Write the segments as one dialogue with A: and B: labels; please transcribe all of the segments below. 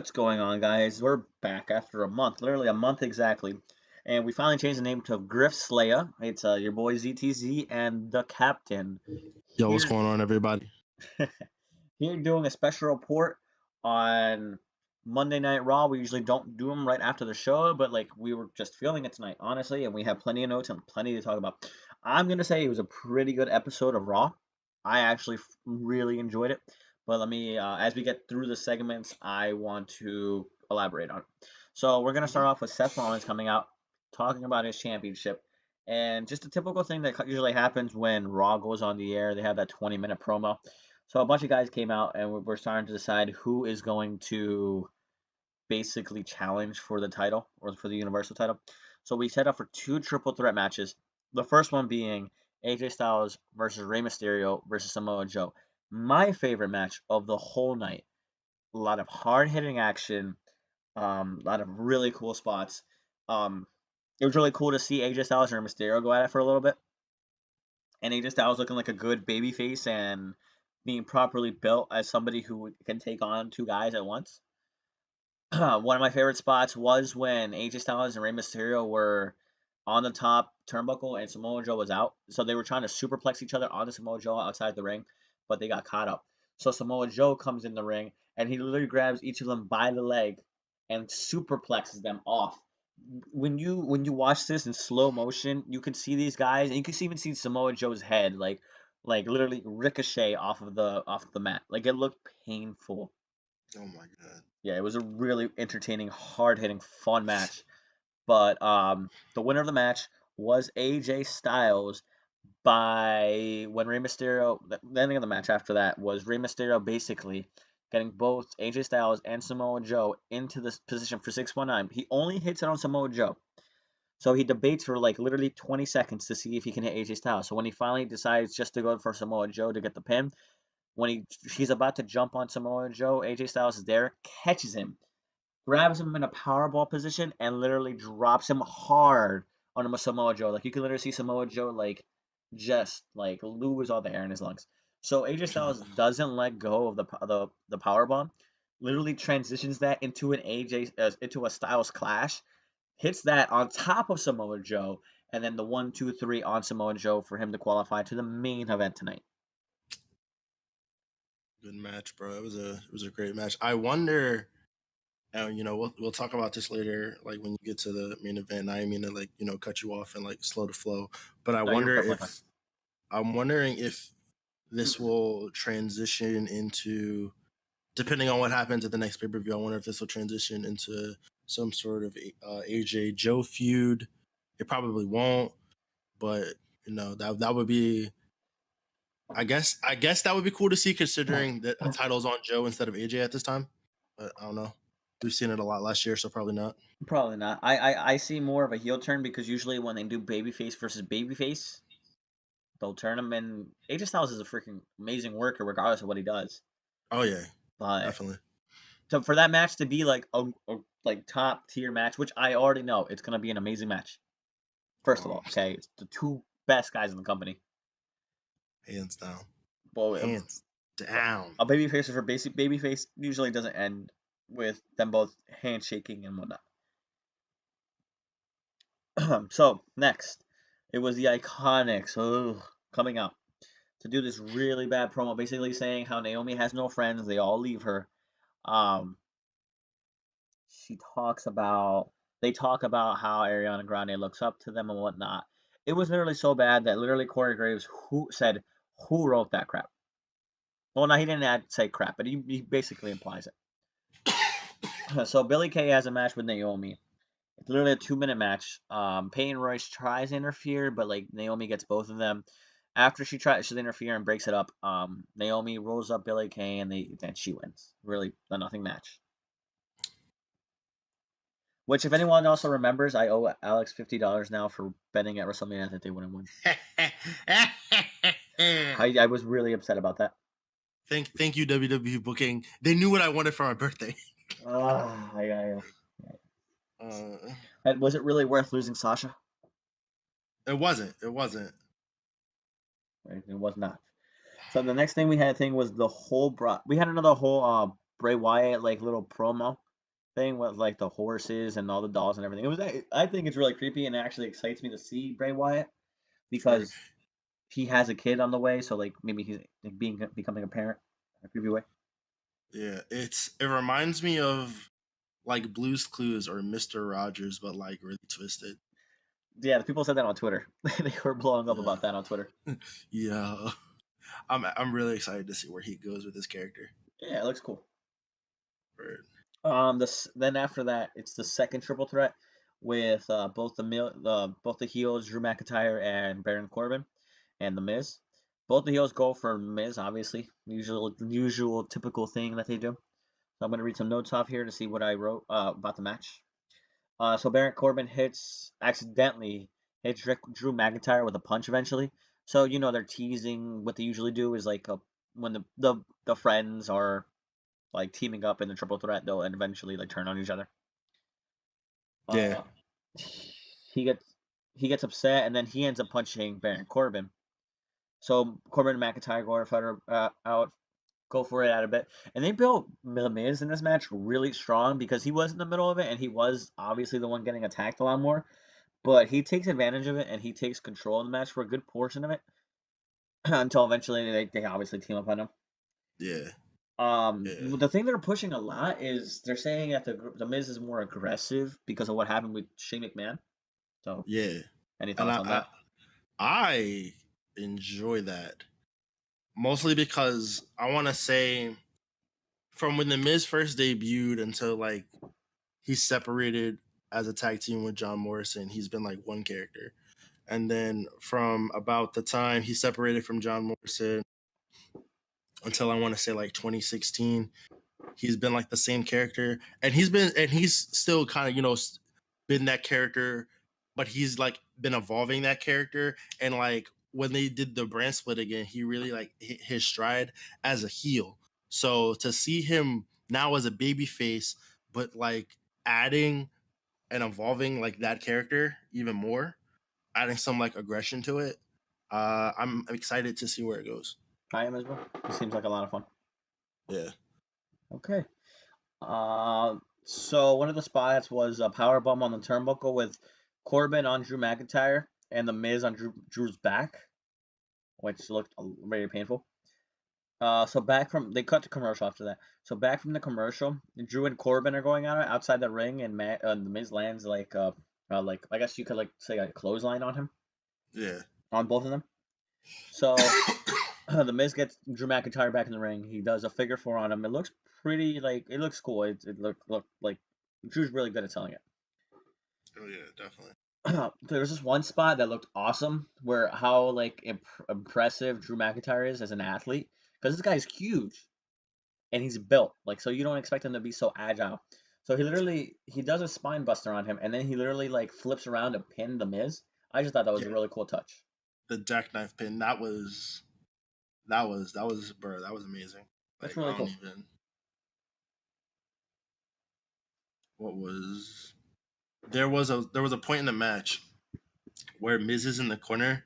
A: What's going on, guys? We're back after a month, literally a month exactly. And we finally changed the name to Griff Zleya. It's your boy ZTZ and the Captain
B: Yo, what's
A: here,
B: going on, everybody?
A: here doing a special report on Monday Night Raw. We usually don't do them right after the show, but like we were just feeling it tonight, honestly, and we have plenty of notes and plenty to talk about. I'm gonna say it was a pretty good episode of Raw. I actually really enjoyed it. But let me, as we get through the segments, I want to elaborate on it. So we're gonna start off with Seth Rollins coming out, talking about his championship, and just a typical thing that usually happens when Raw goes on the air. They have that 20-minute promo. So a bunch of guys came out, and we're starting to decide who is going to basically challenge for the title or for the Universal title. So we set up for two triple threat matches. The first one being AJ Styles versus Rey Mysterio versus Samoa Joe. My favorite match of the whole night. A lot of hard hitting action, a lot of really cool spots. It was really cool to see AJ Styles and Rey Mysterio go at it for a little bit. And AJ Styles looking like a good babyface and being properly built as somebody who can take on two guys at once. One of my favorite spots was when AJ Styles and Rey Mysterio were on the top turnbuckle and Samoa Joe was out. So they were trying to superplex each other onto Samoa Joe outside the ring, but they got caught up. So Samoa Joe comes in the ring and he literally grabs each of them by the leg and superplexes them off. When you watch this in slow motion, you can see these guys and you can even see Samoa Joe's head like literally ricochet off of the mat. Like it looked painful.
B: Oh my god.
A: Yeah, it was a really entertaining, hard-hitting, fun match. But the winner of the match was AJ Styles by when Rey Mysterio. The ending of the match after that was Rey Mysterio basically getting both AJ Styles and Samoa Joe into this position for 619. He only hits it on Samoa Joe. So he debates for like literally 20 seconds to see if he can hit AJ Styles. So when he finally decides just to go for Samoa Joe to get the pin, when he's about to jump on Samoa Joe, AJ Styles is there, catches him, grabs him in a powerball position, and literally drops him hard on Samoa Joe. Like you can literally see Samoa Joe like just like lose all the air in his lungs. So AJ Styles doesn't let go of the power bomb, literally transitions that into an into a Styles clash, hits that on top of Samoa Joe, and then the 1-2-3 on Samoa Joe for him to qualify to the main event tonight.
B: Good match, bro. It was a great match. I wonder, and we'll talk about this later, like when you get to the main event. I mean to cut you off and like slow the flow, but I'm wondering if this will transition into, depending on what happens at the next pay-per-view. I wonder if this will transition into some sort of AJ Joe feud. It probably won't, but that would be. I guess that would be cool to see, considering that the title's on Joe instead of AJ at this time. But I don't know. We've seen it a lot last year, so probably not.
A: Probably not. I see more of a heel turn because usually when they do babyface versus babyface, they'll turn him in. AJ Styles is a freaking amazing worker regardless of what he does.
B: Oh yeah,
A: but
B: definitely.
A: So for that match to be like a like top tier match, which I already know it's gonna be an amazing match. First of all, okay, it's the two best guys in the company.
B: Hands down.
A: Well,
B: hands down.
A: A babyface for basic babyface usually doesn't end with them both handshaking and whatnot. So next, it was the Iconics coming out to do this really bad promo, basically saying how Naomi has no friends, they all leave her. They talk about how Ariana Grande looks up to them and whatnot. It was literally so bad that literally Corey Graves said, "Who wrote that crap?" Well, no, he didn't say crap, but he basically implies it. So Billie Kay has a match with Naomi. It's literally a 2-minute match. Peyton Royce tries to interfere, but like Naomi gets both of them. After she tries to interfere and breaks it up, Naomi rolls up Billie Kay and then she wins. Really a nothing match. Which, if anyone also remembers, I owe Alex $50 now for betting at WrestleMania that they wouldn't win. I was really upset about that.
B: Thank you, WWE booking. They knew what I wanted for my birthday.
A: Yeah. Was it really worth losing Sasha?
B: It wasn't.
A: It was not. So the next thing we had was the whole we had another whole Bray Wyatt like little promo thing with like the horses and all the dolls and everything. I think it's really creepy and it actually excites me to see Bray Wyatt
B: For
A: because he has a kid on the way, so like maybe he's like, becoming a parent in a creepy way.
B: yeah, it reminds me of like Blue's Clues or Mr. Rogers, but like really twisted.
A: Yeah, the people said that on Twitter. They were blowing up about that on Twitter.
B: Yeah, I'm really excited to see where he goes with this character.
A: Yeah, it looks cool.
B: Right.
A: Then after that, it's the second triple threat with both the heels, Drew McIntyre and Baron Corbin, and the Miz. Both the heels go for Miz, obviously, usual typical thing that they do. So I'm gonna read some notes off here to see what I wrote about the match. So Baron Corbin accidentally hits Drew McIntyre with a punch eventually. So you know they're teasing. What they usually do is like when the friends are like teaming up in the triple threat, they'll eventually like turn on each other.
B: Yeah.
A: He gets upset and then he ends up punching Baron Corbin. So Corbin and McIntyre go for it out a bit, and they built The Miz in this match really strong because he was in the middle of it and he was obviously the one getting attacked a lot more, but he takes advantage of it and he takes control of the match for a good portion of it until eventually they obviously team up on him.
B: Yeah.
A: The thing they're pushing a lot is they're saying that the Miz is more aggressive because of what happened with Shane McMahon. So
B: yeah,
A: any thoughts on that?
B: I enjoy that mostly because I want to say from when the Miz first debuted until like he separated as a tag team with John Morrison, he's been like one character, and then from about the time he separated from John Morrison until I want to say like 2016, he's been like the same character, and he's still kind of been that character, but he's like been evolving that character. And like when they did the brand split again, he really like hit his stride as a heel. So to see him now as a babyface, but like adding and evolving like that character even more, adding some like aggression to it, I'm excited to see where it goes.
A: I am as well. It seems like a lot of fun.
B: Yeah.
A: Okay. So one of the spots was a power bomb on the turnbuckle with Corbin on Drew McIntyre and the Miz on Drew's back, which looked very painful. So they cut to commercial after that. So back from the commercial, Drew and Corbin are going on outside the ring, and the Miz lands like I guess you could like say a clothesline on him.
B: Yeah.
A: On both of them. So the Miz gets Drew McIntyre back in the ring. He does a figure four on him. It looks pretty it looks cool. It looked like Drew's really good at selling it.
B: Oh yeah, definitely.
A: There was this one spot that looked awesome, where how like impressive Drew McIntyre is as an athlete, because this guy's huge, and he's built so you don't expect him to be so agile. So he does a spine buster on him, and then he literally like flips around to pin the Miz. I just thought that was a really cool touch.
B: The jackknife pin that was amazing.
A: That's really cool.
B: There was a point in the match where Miz is in the corner.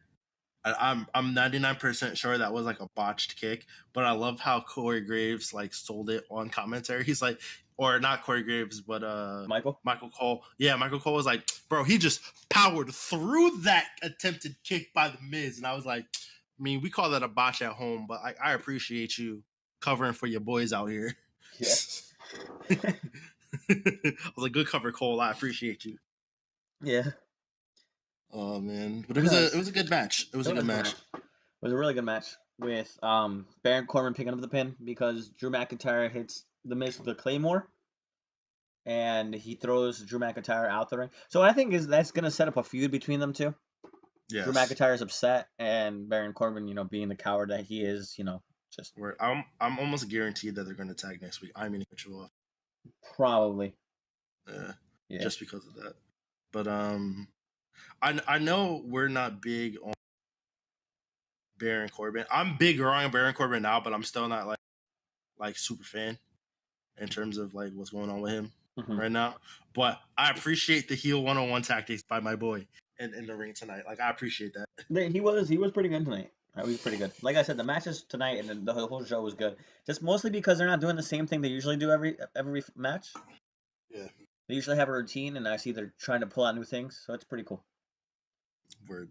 B: I'm 99% sure that was like a botched kick, but I love how Corey Graves like sold it on commentary. He's like, or not Corey Graves, but Michael Cole. Yeah, Michael Cole was like, bro, he just powered through that attempted kick by the Miz, and I was like, I mean, we call that a botch at home, but I appreciate you covering for your boys out here.
A: Yeah.
B: I was like, good cover, Cole. I appreciate you.
A: Yeah.
B: Oh man, but it was a good match. It was a good match.
A: It was a really good match with Baron Corbin picking up the pin because Drew McIntyre hits the Miz with the Claymore, and he throws Drew McIntyre out the ring. So I think that's gonna set up a feud between them two. Yes. Drew McIntyre is upset, and Baron Corbin, being the coward that he is, just.
B: I'm almost guaranteed that they're gonna tag next week. I mean, you off.
A: Probably.
B: Yeah. Just because of that, but I know we're not big on Baron Corbin. I'm big on Baron Corbin now, but I'm still not like super fan in terms of like what's going on with him right now. But I appreciate the heel 101 tactics by my boy in the ring tonight. Like, I appreciate that.
A: He was pretty good tonight. He was pretty good. Like I said, the matches tonight and the whole show was good. Just mostly because they're not doing the same thing they usually do every match.
B: Yeah.
A: They usually have a routine, and I see they're trying to pull out new things, so it's pretty cool.
B: Word.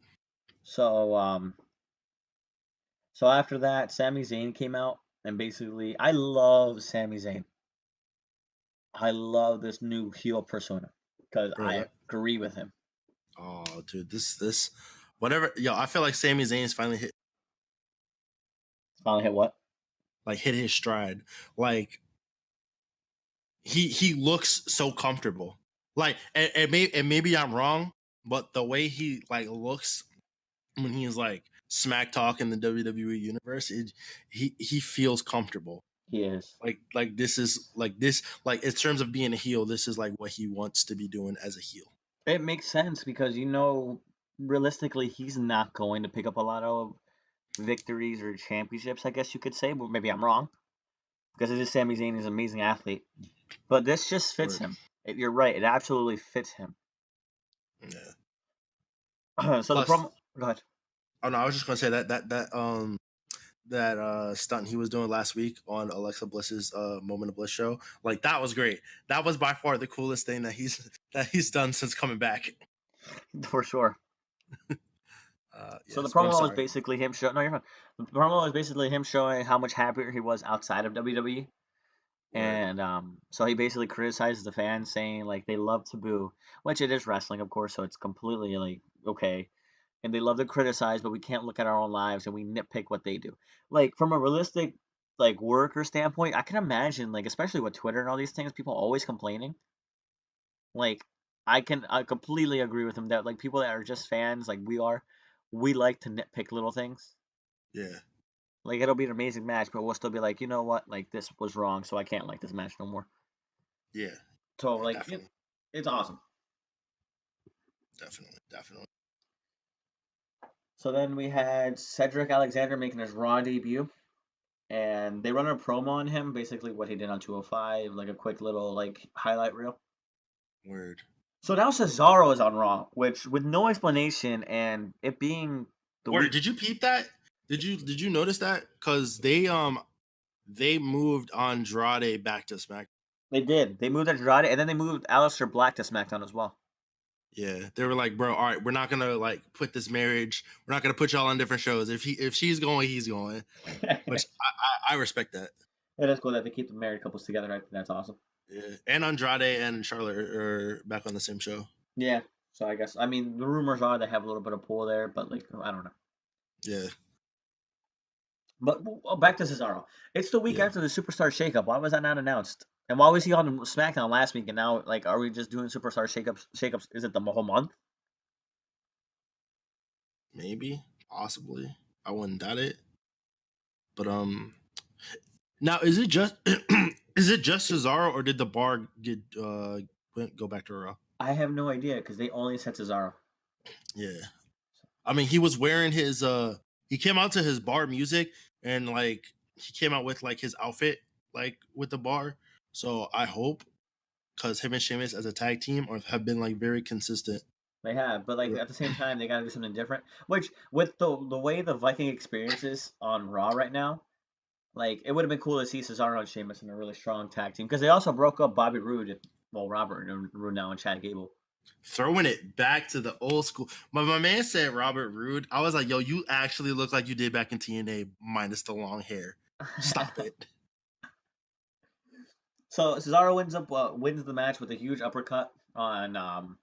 A: So so after that, Sami Zayn came out, and basically, I love Sami Zayn. I love this new heel persona because I agree with him.
B: Oh, dude, this, whatever. Yo, I feel like Sami Zayn's finally hit.
A: Finally hit what?
B: Like hit his stride. Like he looks so comfortable. Like, and maybe I'm wrong, but the way he like looks when he's like smack talk in the WWE universe, he feels comfortable.
A: He is.
B: Like this is like this, like in terms of being a heel, this is like what he wants to be doing as a heel.
A: It makes sense because realistically, he's not going to pick up a lot of victories or championships, I guess you could say, but maybe I'm wrong. Because it is Sami Zayn, he's an amazing athlete. But this just fits him. You're right, it absolutely fits him.
B: Yeah.
A: So plus, the promo. Go ahead.
B: Oh no, I was just gonna say that stunt he was doing last week on Alexa Bliss's Moment of Bliss show, like that was great. That was by far the coolest thing that he's done since coming back.
A: For sure. So
B: yes,
A: the promo was basically him showing. No, you're fine. The promo was basically him showing how much happier he was outside of WWE. Right. And so he basically criticizes the fans, saying like they love to boo, which it is wrestling, of course, so it's completely like okay. And they love to criticize, but we can't look at our own lives and we nitpick what they do. Like from a realistic like worker standpoint, I can imagine like especially with Twitter and all these things, people always complaining. Like I completely agree with them that like people that are just fans like we like to nitpick little things.
B: Yeah.
A: Like it'll be an amazing match, but we'll still be like, you know what? Like this was wrong, so I can't like this match no more.
B: Yeah.
A: So like it's awesome.
B: Definitely.
A: So then we had Cedric Alexander making his Raw debut, and they run a promo on him, basically what he did on 205, like a quick little like highlight reel.
B: Word.
A: So now Cesaro is on Raw, which with no explanation and it being
B: the week. Did you peep that? Did you notice that? Because they moved Andrade back to SmackDown.
A: They did. They moved Andrade, and then they moved Aleister Black to SmackDown as well.
B: Yeah, they were like, bro, all right, we're not gonna like put this marriage. We're not gonna put y'all on different shows. If she's going, he's going. Which I respect that.
A: It is cool that they keep the married couples together. I think that's awesome.
B: Yeah, and Andrade and Charlotte are back on the same show.
A: Yeah, so I guess the rumors are they have a little bit of pull there, but like I don't know.
B: Yeah.
A: But back to Cesaro. It's the week after the Superstar Shakeup. Why was that not announced? And why was he on SmackDown last week? And now, like, are we just doing Superstar Shakeups? Is it the whole month?
B: Maybe, possibly. I wouldn't doubt it. But now is it just Cesaro, or did the bar go back to Raw?
A: I have no idea because they only said Cesaro.
B: Yeah, I mean he was wearing his he came out to his bar music and like he came out with like his outfit like with the bar. So I hope, because him and Sheamus as a tag team have been like very consistent.
A: They have, but like at the same time they gotta do something different. Which with the way the Viking experience is on Raw right now, like it would have been cool to see Cesaro and Sheamus in a really strong tag team because they also broke up Bobby Roode, Robert Roode now and Chad Gable.
B: Throwing it back to the old school. My man said Robert Roode. I was like, yo, you actually look like you did back in TNA minus the long hair. Stop it.
A: So Cesaro wins the match with a huge uppercut on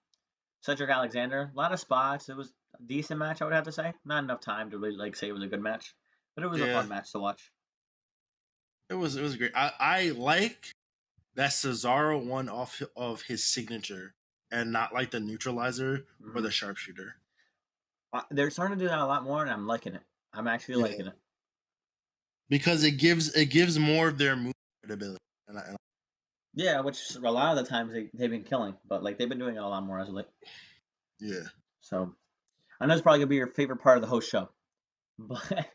A: Cedric Alexander. A lot of spots. It was a decent match, I would have to say. Not enough time to really like say it was a good match, but it was a fun match to watch.
B: It was great. I like that Cesaro won off of his signature and not like the neutralizer or the sharpshooter.
A: They're starting to do that a lot more, and I'm liking it. I'm actually liking it
B: because it gives more of their move credibility.
A: Yeah, which a lot of the times they've been killing, but like they've been doing it a lot more as of late.
B: Yeah.
A: So I know it's probably gonna be your favorite part of the host show, but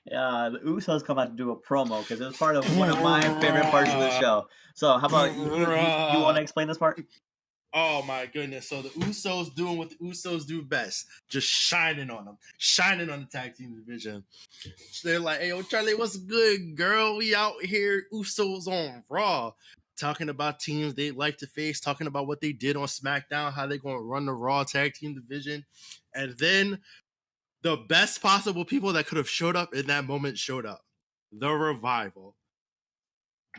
A: the Usos come out to do a promo because it was part of one of my favorite parts of the show. So how about you want to explain this part?
B: Oh my goodness! So the Usos doing what the Usos do best, just shining on them, shining on the tag team division. So they're like, "Hey, yo, Charlie, what's good, girl? We out here, Usos on Raw." talking about teams they like to face, talking about what they did on SmackDown, how they're going to run the Raw tag team division. And then the best possible people that could have showed up in that moment showed up. The Revival.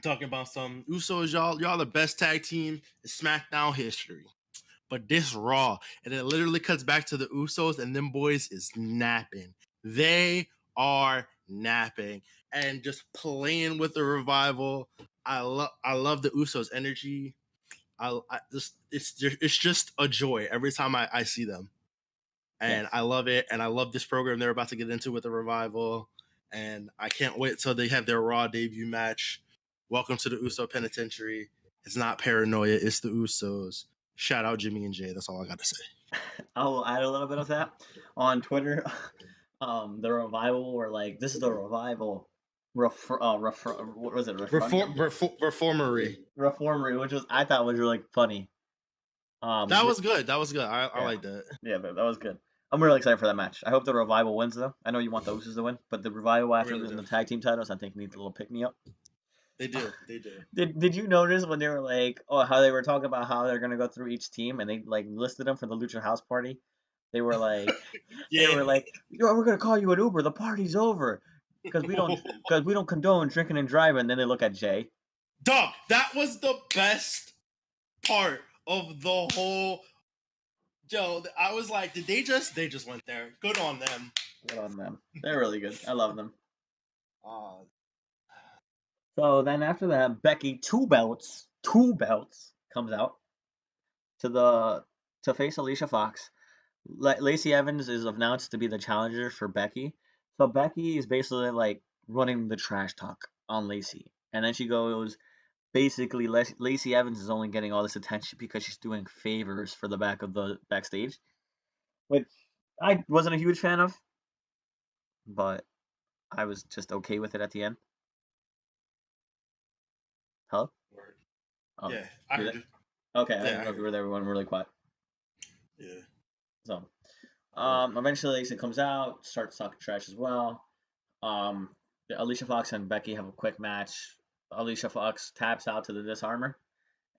B: Talking about some Usos, y'all the best tag team in SmackDown history. But this Raw, and it literally cuts back to the Usos, and them boys is napping. They are napping and just playing with the Revival. I love the Usos energy. It's just a joy every time I see them, and I love it. And I love this program they're about to get into with the Revival, and I can't wait till they have their Raw debut match. Welcome to the Uso Penitentiary. It's not paranoia, it's the Usos. Shout out Jimmy and Jay. That's all I got to say.
A: I'll add a little bit of that on Twitter. The Revival were like, "This is the Revival." What was it?
B: Reformery,
A: which I thought was really funny.
B: That was good. I like that.
A: Yeah, that was good. I'm really excited for that match. I hope the Revival wins, though. I know you want the Usos to win, but the Revival after losing the tag team titles, I think needs a little pick me up.
B: They do.
A: Did you notice when they were like, how they were talking about how they're gonna go through each team, and they like listed them for the Lucha House Party? They were like, they were like, we're gonna call you an Uber. The party's over because we don't condone drinking and driving. And then they look at Jay.
B: Dog, that was the best part of the whole. Joe, I was like, did they just went there? Good on them.
A: Good on them. They're really good. I love them. So then after that, Becky two belts comes out to face Alicia Fox. Lacey Evans is announced to be the challenger for Becky. So Becky is basically like running the trash talk on Lacey. And then she goes, basically, Lacey Evans is only getting all this attention because she's doing favors for the back of the backstage, which I wasn't a huge fan of, but I was just okay with it at the end. Hello?
B: Oh, yeah, I heard you.
A: Okay, I don't know if you were there. We went really quiet.
B: Yeah.
A: So, eventually Lacey comes out, starts talking trash as well. Alicia Fox and Becky have a quick match. Alicia Fox taps out to the disarmor,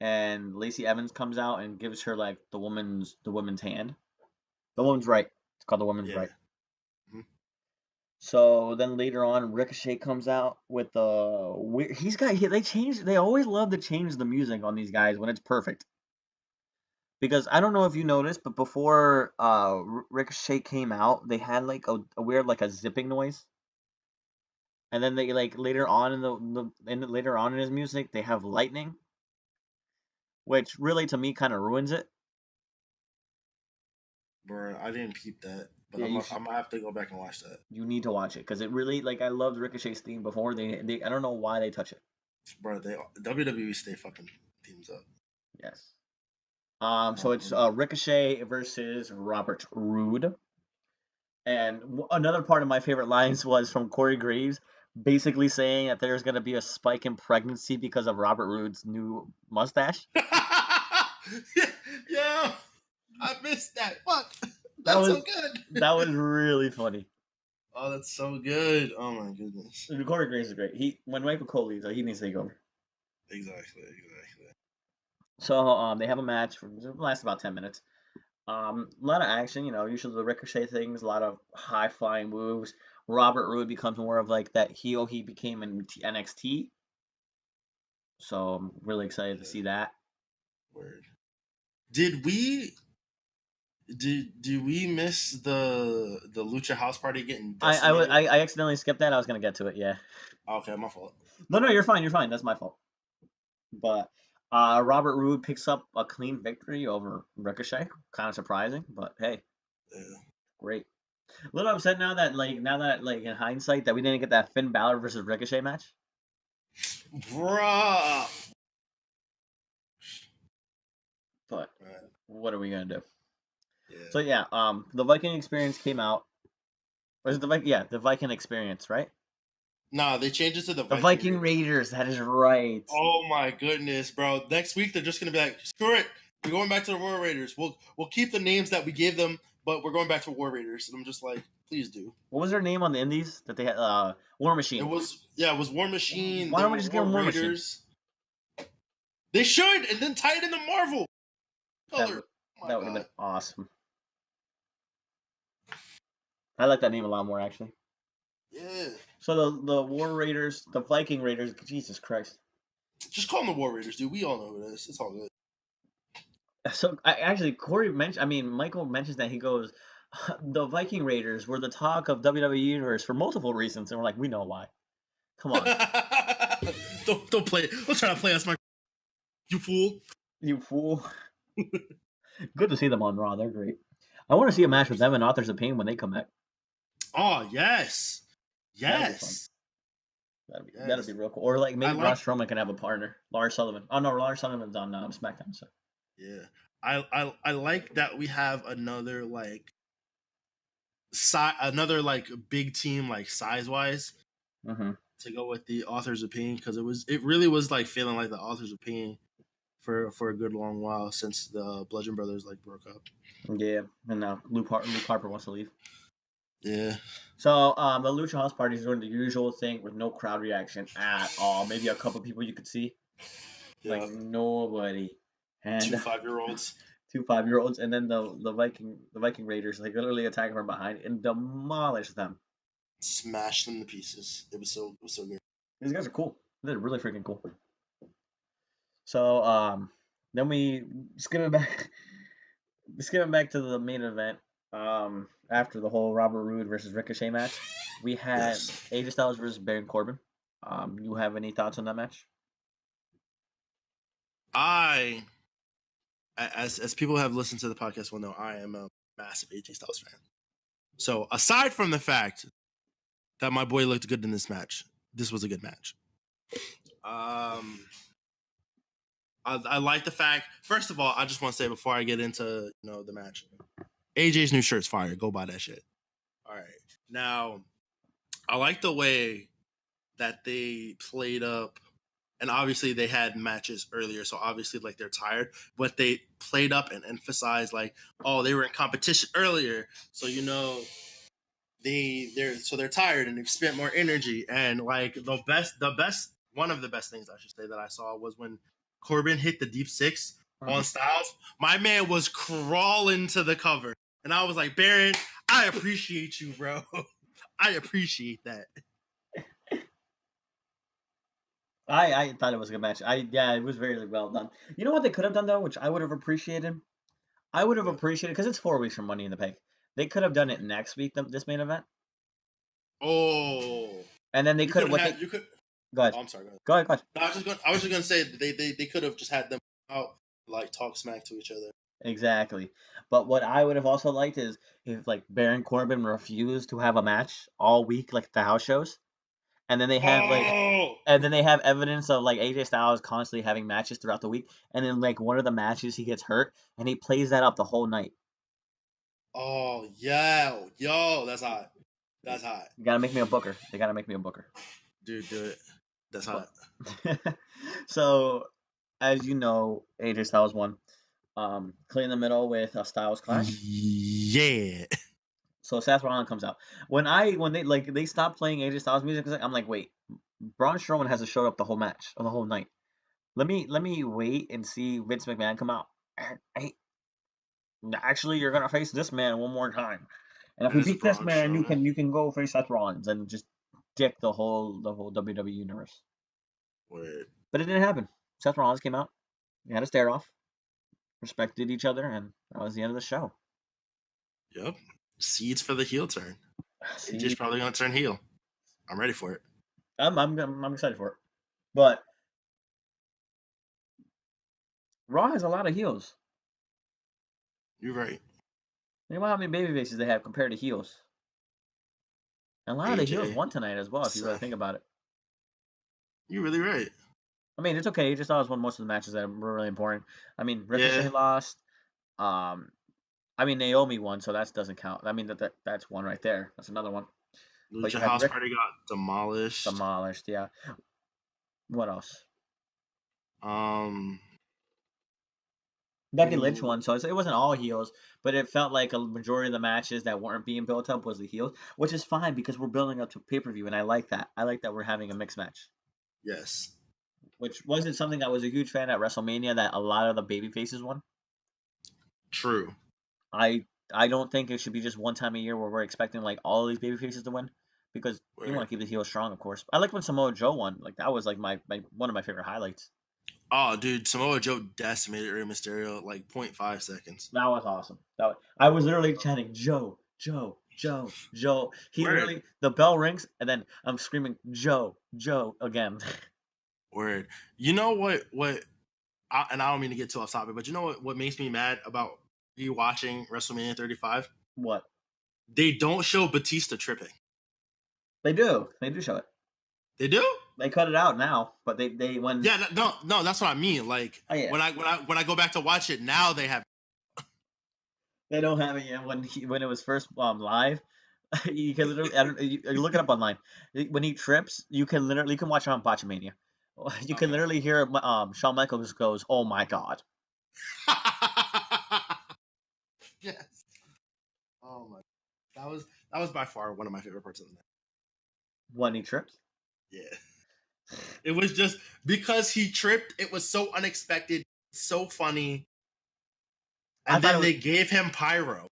A: and Lacey Evans comes out and gives her like the woman's hand. The woman's right. It's called the woman's right. Mm-hmm. So then later on, Ricochet comes out with the weird. They always love to change the music on these guys when it's perfect. Because I don't know if you noticed, but before Ricochet came out, they had like a weird like a zipping noise. And then they like later on in his music, they have lightning, which really to me kind of ruins it.
B: Bro, I didn't peep that. But yeah, I'm gonna have to go back and watch that.
A: You need to watch it because it really I loved Ricochet's theme before. They I don't know why they touch it.
B: Bro, WWE stay fucking themes up.
A: Yes. So it's Ricochet versus Robert Roode, and another part of my favorite lines was from Corey Graves, basically saying that there's gonna be a spike in pregnancy because of Robert Roode's new mustache.
B: Yeah, I missed that. Fuck. That's so good.
A: That was really funny.
B: Oh, that's so good. Oh my goodness.
A: Corey Graves is great. When Michael Cole leaves, he needs to take over.
B: Exactly.
A: So they have a match it lasts about 10 minutes. A lot of action, usually the Ricochet things, a lot of high flying moves. Robert Roode becomes more of like that heel he became in NXT. So I'm really excited to see that.
B: Word. Did we miss the Lucha House Party getting decimated?
A: I accidentally skipped that. I was gonna get to it. Yeah.
B: Okay, my fault.
A: No, you're fine. That's my fault. But Robert Roode picks up a clean victory over Ricochet. Kind of surprising, but hey, great. A little upset now that in hindsight that we didn't get that Finn Balor versus Ricochet match.
B: Bruh.
A: But what are we gonna do? Yeah. So yeah, the Viking Experience came out. Or is it the Viking Experience, right?
B: No, they changed it to the
A: Viking Raiders. That is right.
B: Oh my goodness, bro! Next week they're just gonna be like, screw it, we're going back to the War Raiders. We'll keep the names that we gave them, but we're going back to War Raiders. And I'm just like, please do.
A: What was their name on the Indies that they had? War Machine.
B: It was War Machine.
A: Why don't we just give them War Raiders?
B: They should, and then tie it into Marvel color.
A: That would have been awesome. I like that name a lot more, actually.
B: Yeah.
A: So the War Raiders, the Viking Raiders, Jesus Christ.
B: Just call them the War Raiders, dude. We all know who it is. It's all good.
A: So Michael mentions that he goes, the Viking Raiders were the talk of WWE Universe for multiple reasons, and we're like, we know why. Come on.
B: Don't play. Don't try to play us, you fool.
A: You fool. Good to see them on Raw. They're great. I want to see a match with them and Authors of Pain when they come back.
B: Oh, yes. Yes.
A: That'd be real cool. Or like maybe Braun Strowman can have a partner. Lars Sullivan. Oh no, Lars Sullivan's on SmackDown. So.
B: Yeah. I like that we have another big team like size wise to go with the Authors of Pain, because it really was like feeling like the Authors of Pain for a good long while since the Bludgeon Brothers like broke up.
A: Yeah, and now Luke Harper wants to leave.
B: Yeah.
A: So the Lutrons Party is doing the usual thing with no crowd reaction at all. Maybe a couple people you could see, like nobody. And
B: 2 5-year-olds.
A: 2 5-year-olds, and then the Viking Raiders like literally attack from behind and demolish them.
B: Smash them to pieces. It was so good.
A: These guys are cool. They're really freaking cool. So then we skipping back to the main event. After the whole Robert Roode versus Ricochet match, we had AJ Styles versus Baron Corbin. You have any thoughts on that match?
B: As people have listened to the podcast will know, I am a massive AJ Styles fan. So aside from the fact that my boy looked good in this match, this was a good match. I like the fact. First of all, I just want to say before I get into the match, AJ's new shirt's fire. Go buy that shit. All right. Now, I like the way that they played up, and obviously they had matches earlier, so obviously like they're tired, but they played up and emphasized like, oh, they were in competition earlier, so they're tired and they've spent more energy. And like one of the best things I should say that I saw was when Corbin hit the deep six on Styles. My man was crawling to the cover. And I was like, Baron, I appreciate you, bro. I appreciate that.
A: I thought it was a good match. It was very well done. You know what they could have done though, which I would have appreciated? I would have appreciated, because it's 4 weeks from Money in the Bank. They could have done it next week, this main event.
B: Oh.
A: And then they could have. Go ahead.
B: Oh, I'm sorry.
A: Go ahead.
B: No, I was just gonna say they could have just had them out like talk smack to each other.
A: Exactly. But what I would have also liked is if like Baron Corbin refused to have a match all week, like the house shows, and then they have evidence of like AJ Styles constantly having matches throughout the week, and then like one of the matches he gets hurt, and he plays that up the whole night.
B: Oh yeah, yo, that's hot. That's hot.
A: You gotta make me a booker. They gotta make me a booker.
B: Dude, do it. That's hot.
A: So, as you know, AJ Styles won. Clean the middle with a Styles Clash.
B: Yeah.
A: So Seth Rollins comes out. When they stopped playing AJ Styles music, I'm like, wait, Braun Strowman hasn't showed up the whole match or the whole night. Let me wait and see Vince McMahon come out. Actually, you're gonna face this man one more time, and if you beat this man, you can go face Seth Rollins and just dick the whole WWE universe.
B: Word.
A: But it didn't happen. Seth Rollins came out. They had a stare off, respected each other, and that was the end of the show.
B: Yep. Seeds for the heel turn. AJ's probably gonna turn heel. I'm ready for it.
A: I'm excited for it. But Raw has a lot of heels.
B: You're right.
A: Think about how many baby faces they have compared to heels. And a lot of the heels won tonight as well, if you really think about it.
B: You're really right.
A: I mean, it's okay. AJ Styles won most of the matches that were really important. I mean, Ricochet lost. I mean, Naomi won, so that doesn't count. I mean, that's one right there. That's another one.
B: Lucha House Party got demolished.
A: Demolished, yeah. What else? Becky Lynch won, so it wasn't all heels, but it felt like a majority of the matches that weren't being built up was the heels, which is fine because we're building up to pay-per-view, and I like that. I like that we're having a mixed match.
B: Yes.
A: Which wasn't something I was a huge fan at WrestleMania that a lot of the baby faces won.
B: True.
A: I don't think it should be just one time a year where we're expecting like all of these baby faces to win, because you want to keep the heel strong, of course. I like when Samoa Joe won. Like that was like my one of my favorite highlights.
B: Oh, dude, Samoa Joe decimated Rey Mysterio like 0.5 seconds.
A: That was awesome. I was literally chanting Joe, Joe, Joe, Joe. He
B: Word.
A: literally, the bell rings and then I'm screaming Joe, Joe again.
B: Word. You know what? And I don't mean to get too off topic, but you know what makes me mad about you watching WrestleMania 35?
A: What?
B: They don't show Batista tripping.
A: They do. They do show it.
B: They do?
A: They cut it out now, but they when
B: Yeah, no, that's what I mean. Like when I go back to watch it now, they have.
A: They don't have it yet. When it was first live, you can literally you look it up online. When he trips, you can watch it on Botchamania. You can literally hear Shawn Michaels goes, "Oh my god."
B: Yes. Oh my. That was by far one of my favorite parts of the night.
A: When he trips?
B: Yeah. It was just because he tripped, it was so unexpected, so funny. And then they gave him pyro.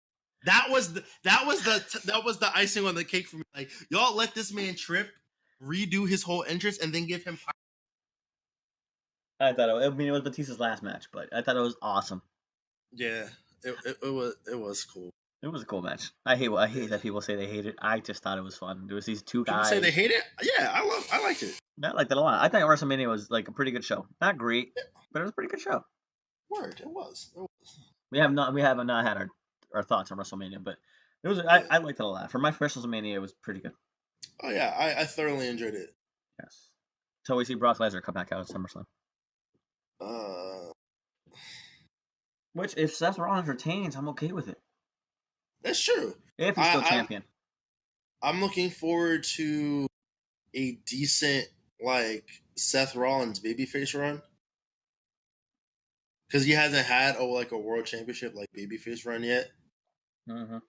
B: That was the icing on the cake for me. Like, y'all let this man trip, redo his whole entrance, and then give him pyro.
A: I thought it was Batista's last match, but I thought it was awesome.
B: Yeah, it was cool.
A: It was a cool match. I hate that people say they hate it. I just thought it was fun. There was these two guys.
B: People say they hate it. Yeah, I liked it.
A: I liked it a lot. I think WrestleMania was like a pretty good show. Not great, but it was a pretty good show.
B: Word, it was.
A: We have not had our thoughts on WrestleMania, but it was. I liked it a lot. For my first WrestleMania, it was pretty good.
B: Oh yeah, I thoroughly enjoyed it.
A: Yes. So we see Brock Lesnar come back out at SummerSlam. Which, if Seth Rollins retains, I'm okay with it.
B: That's true.
A: If he's still champion.
B: I'm looking forward to a decent like Seth Rollins babyface run. Because he hasn't had a world championship like babyface run yet.
A: Mm-hmm.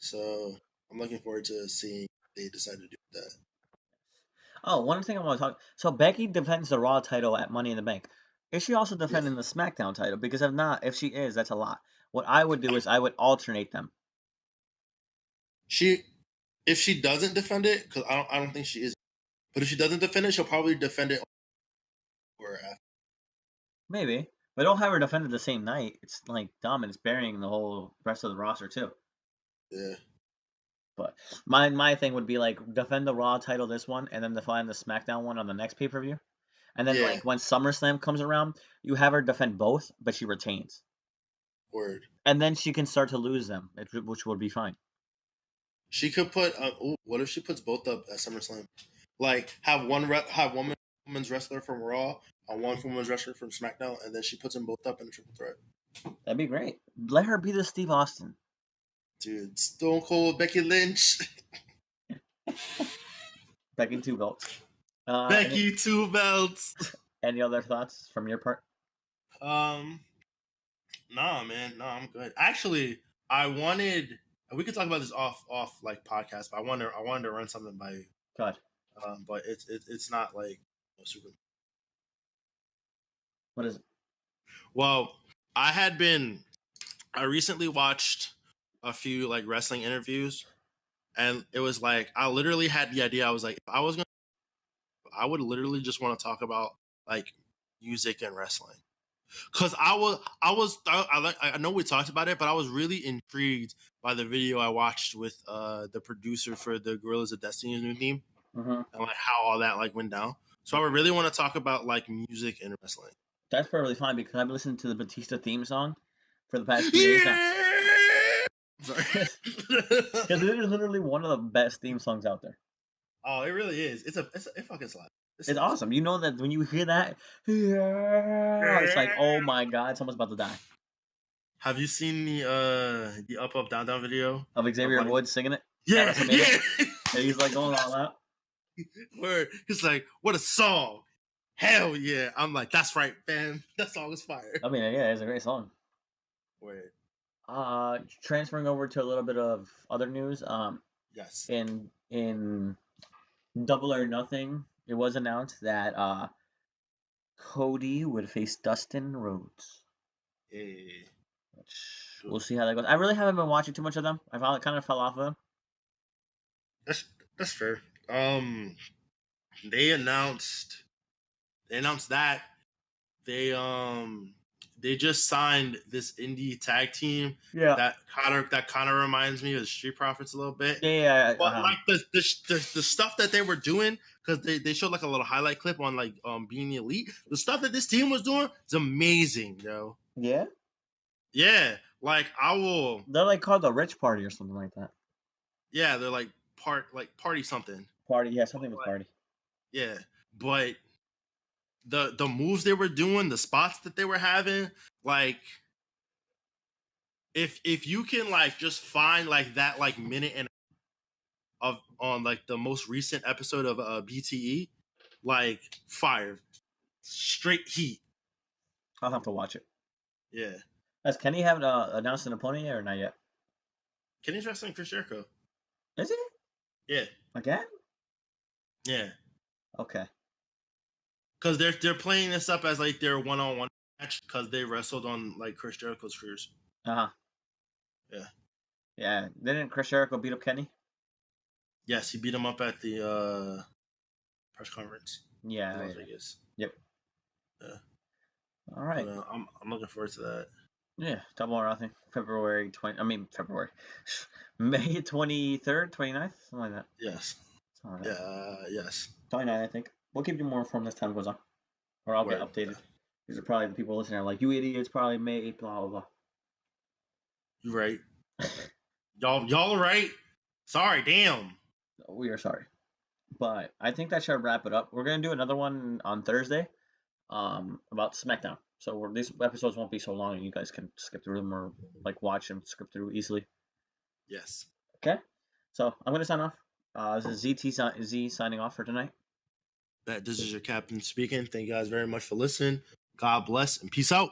B: So I'm looking forward to seeing if they decide to do that.
A: Oh, one thing I want to talk. So Becky defends the Raw title at Money in the Bank. Is she also defending the SmackDown title? Because if she is, that's a lot. What I would do is I would alternate them.
B: If she doesn't defend it, because I don't think she is, but if she doesn't defend it, she'll probably defend it or after.
A: Maybe, but don't have her defend it the same night. It's like dumb, and it's burying the whole rest of the roster too.
B: Yeah.
A: But my thing would be like defend the Raw title this one, and then defend the SmackDown one on the next pay per view, and then like when SummerSlam comes around, you have her defend both, but she retains.
B: Word.
A: And then she can start to lose them, which would be fine.
B: She could put. What if she puts both up at SummerSlam? Like have one women's wrestler from Raw and one women's wrestler from SmackDown, and then she puts them both up in a triple threat.
A: That'd be great. Let her be the Steve Austin.
B: Dude, Stone Cold, Becky Lynch.
A: Becky 2 belts.
B: Becky 2 belts.
A: Any other thoughts from your part?
B: Nah, man. No, I'm good. Actually, we could talk about this off like podcast, but I wanted to run something by you.
A: God.
B: But it's not like super.
A: What is it?
B: Well, I recently watched a few like wrestling interviews, and it was like I literally had the idea. I was like, if I would literally just want to talk about like music and wrestling, because I know we talked about it, but I was really intrigued by the video I watched with the producer for the Gorillas of Destiny's new theme, and like how all that like went down. So I would really want to talk about like music and wrestling.
A: That's perfectly fine because I've listened to the Batista theme song for the past 2 days now. Because it is literally one of the best theme songs out there.
B: Oh, it really is. It fucking slaps.
A: It's awesome. You know that when you hear that, it's like, oh my god, someone's about to die.
B: Have you seen the Up Up Down Down video
A: of Xavier Woods singing it?
B: Yeah.
A: And he's like going all out.
B: Word. He's like, what a song. Hell yeah. I'm like, that's right, man. That song is fire.
A: I mean, yeah, it's a great song.
B: Word.
A: Transferring over to a little bit of other news.
B: Yes.
A: In Double or Nothing, it was announced that Cody would face Dustin Rhodes.
B: Hey.
A: Which we'll see how that goes. I really haven't been watching too much of them. I kind of fell off of them.
B: That's fair. They announced that they just signed this indie tag team.
A: Yeah.
B: That kind of reminds me of the Street Profits a little bit.
A: Yeah.
B: But like the stuff that they were doing, because they showed like a little highlight clip on like Being the Elite. The stuff that this team was doing is amazing, yo.
A: Yeah.
B: Yeah. Like
A: They're like called the Rich Party or something like that.
B: Yeah, they're like party something.
A: Party, yeah, something with party.
B: Yeah, but the moves they were doing, the spots that they were having, like if you can like just find like that like minute and of on like the most recent episode of BTE, like fire, straight heat.
A: I'll have to watch it.
B: Yeah.
A: Has Kenny have announced an opponent yet or not yet?
B: Kenny's wrestling Chris Jericho.
A: Is he?
B: Yeah.
A: Again?
B: Yeah.
A: Okay.
B: Because they're playing this up as like their one-on-one match because they wrestled on like Chris Jericho's cruise.
A: Uh-huh.
B: Yeah.
A: Yeah. Didn't Chris Jericho beat up Kenny?
B: Yes, he beat him up at the press conference.
A: Yeah.
B: Las Vegas.
A: Yep.
B: Yeah.
A: All right.
B: But, I'm looking forward to that.
A: Yeah, Double or Nothing. February. May 23rd, 29th? Something like that.
B: Yes.
A: Like
B: yes.
A: 29, I think. We'll keep you more informed as time goes on. Or I'll get updated. These are probably the people listening are like, you idiots, probably May, blah, blah, blah.
B: You're right. y'all are right. Sorry, damn.
A: We are sorry. But I think that should wrap it up. We're going to do another one on Thursday about SmackDown. So these episodes won't be so long and you guys can skip through them or like watch them, skip through easily.
B: Yes.
A: Okay. So I'm going to sign off. This is Z signing off for tonight.
B: This is your captain speaking. Thank you guys very much for listening. God bless and peace out.